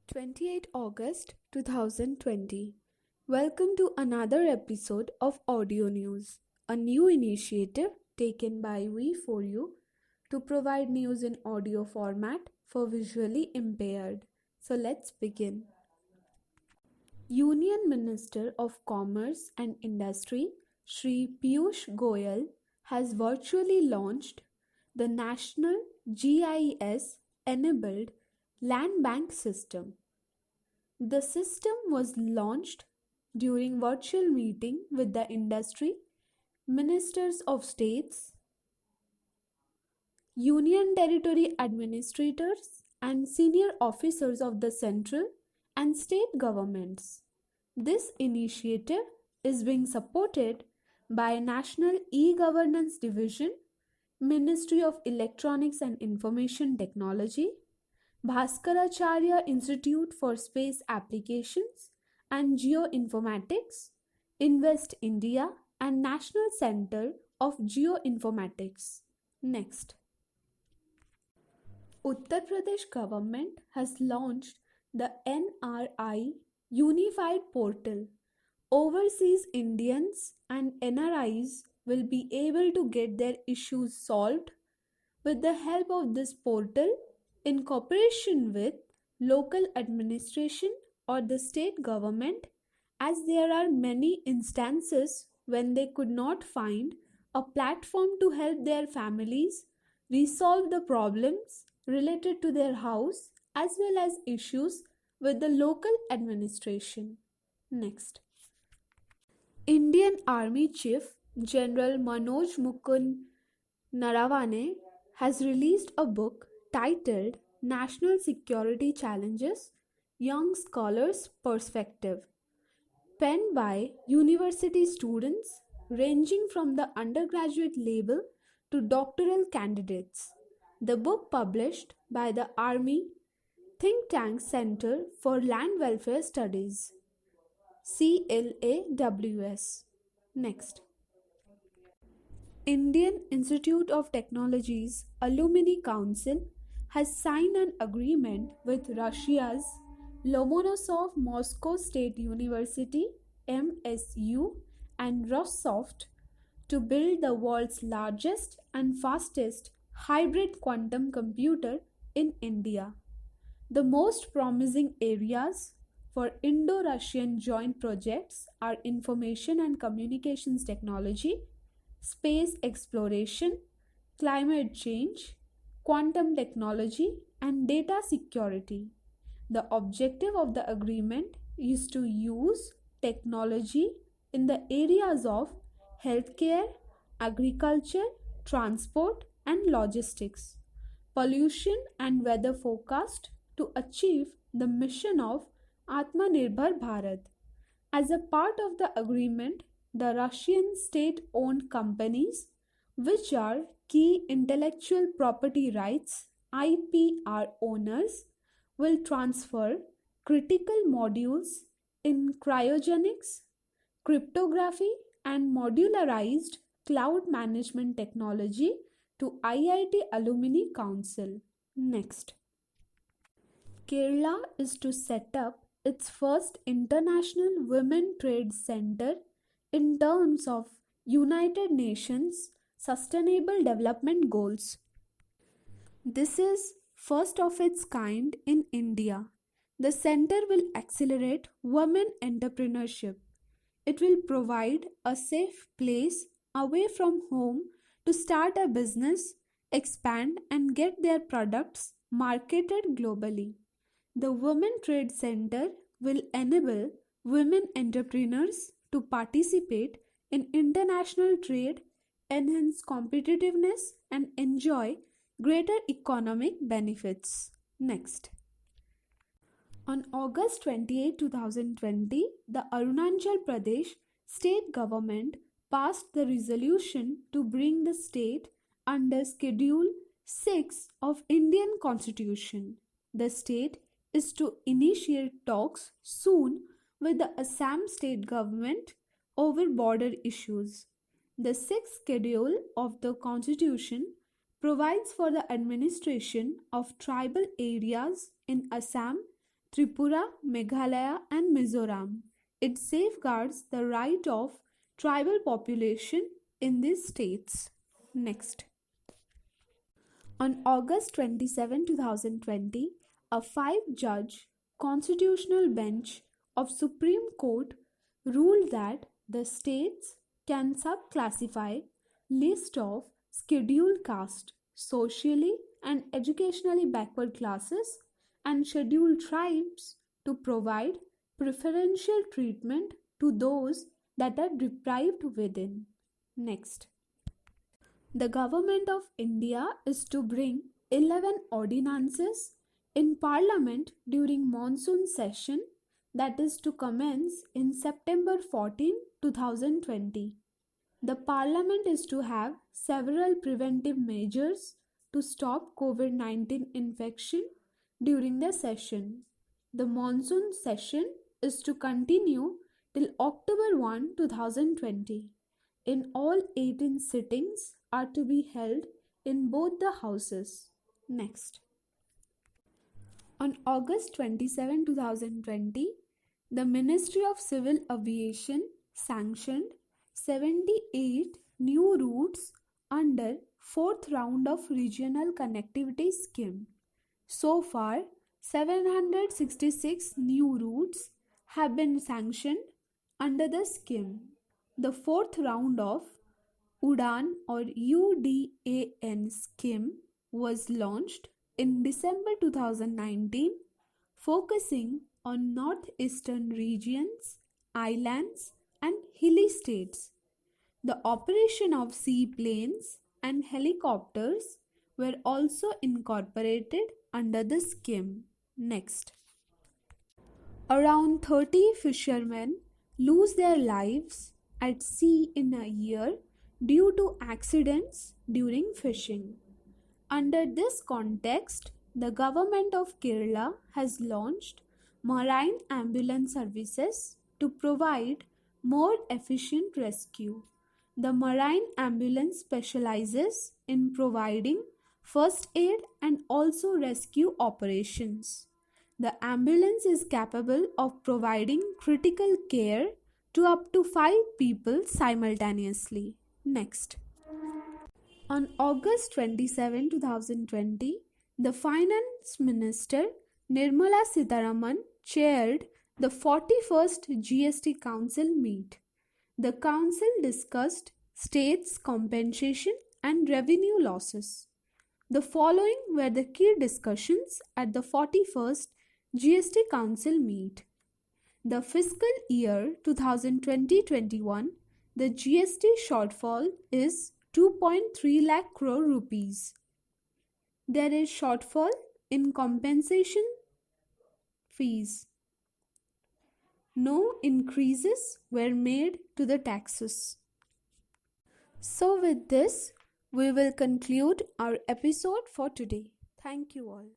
28 August 2020. Welcome to another episode of Audio News, a new initiative taken by We4U to provide news in audio format for visually impaired. So let's begin. Union Minister of Commerce and Industry Shri Piyush Goyal has virtually launched the National GIS enabled land bank system. The system was launched during virtual meeting with the industry, ministers of states, union territory administrators, and senior officers of the central and state governments. This initiative is being supported by National E-Governance Division, Ministry of Electronics and Information Technology, Bhaskaracharya Institute for Space Applications and Geoinformatics, Invest India, and National Center of Geoinformatics. Next. Uttar Pradesh government has launched the NRI Unified Portal. Overseas Indians and NRIs will be able to get their issues solved with the help of this portal in cooperation with local administration or the state government, as there are many instances when they could not find a platform to help their families resolve the problems related to their house as well as issues with the local administration. Next. Indian Army Chief General Manoj Mukund Narawane has released a book titled National Security Challenges: Young Scholars' Perspective, penned by university students ranging from the undergraduate level to doctoral candidates. The book, published by the Army Think Tank Center for Land Welfare Studies, CLAWS. Next. Indian Institute of Technology's Alumni Council has signed an agreement with Russia's Lomonosov Moscow State University MSU and Rossoft to build the world's largest and fastest hybrid quantum computer in India. The most promising areas for Indo-Russian joint projects are information and communications technology, space exploration, climate change, quantum technology, and data security. The objective of the agreement is to use technology in the areas of healthcare, agriculture, transport, and logistics, pollution and weather forecast to achieve the mission of Atmanirbhar Bharat. As a part of the agreement, the Russian state-owned companies, which are key intellectual property rights IPR owners, will transfer critical modules in cryogenics, cryptography, and modularized cloud management technology to IIT Alumni Council. Next. Kerala is to set up its first International Women Trade Center in terms of United Nations Sustainable Development Goals. This is first of its kind in India. The center will accelerate women entrepreneurship. It will provide a safe place away from home to start a business, expand, and get their products marketed globally. The Women Trade Center will enable women entrepreneurs to participate in international trade, enhance competitiveness, and enjoy greater economic benefits. Next. On August 28, 2020, the Arunachal Pradesh state government passed the resolution to bring the state under Schedule 6 of Indian Constitution. The state is to initiate talks soon with the Assam state government over border issues. The sixth schedule of the Constitution provides for the administration of tribal areas in Assam Tripura, Meghalaya, and Mizoram. It safeguards the right of tribal population in these states. Next. On August 27, 2020, a five-judge constitutional bench of Supreme Court ruled that the states can subclassify list of scheduled caste, socially and educationally backward classes, and scheduled tribes to provide preferential treatment to those that are deprived within. Next. The Government of India is to bring 11 ordinances in Parliament during Monsoon Session, that is to commence in September 14, 2020. The Parliament is to have several preventive measures to stop COVID-19 infection during the session. The Monsoon Session is to continue till October 1, 2020. In all 18 sittings are to be held in both the houses. Next. On August 27, 2020, the Ministry of Civil Aviation sanctioned 78 new routes under 4th round of Regional Connectivity Scheme. So far, 766 new routes have been sanctioned under the scheme. The 4th round of UDAN or UDAN scheme was launched in December 2019, focusing on northeastern regions, islands, and hilly states. The operation of seaplanes and helicopters were also incorporated under the scheme. Next. Around 30 fishermen lose their lives at sea in a year due to accidents during fishing. Under this context, the government of Kerala has launched marine ambulance services to provide more efficient rescue. The marine ambulance specializes in providing first aid and also rescue operations. The ambulance is capable of providing critical care to up to 5 people simultaneously. Next. On August 27, 2020, the Finance Minister Nirmala Sitharaman chaired the 41st GST Council meet. The council discussed states' compensation and revenue losses. The following were the key discussions at the 41st GST Council meet. The fiscal year 2020-21, the GST shortfall is 2.3 lakh crore rupees. There is shortfall in compensation fees. No increases were made to the taxes. So with this, we will conclude our episode for today. Thank you all.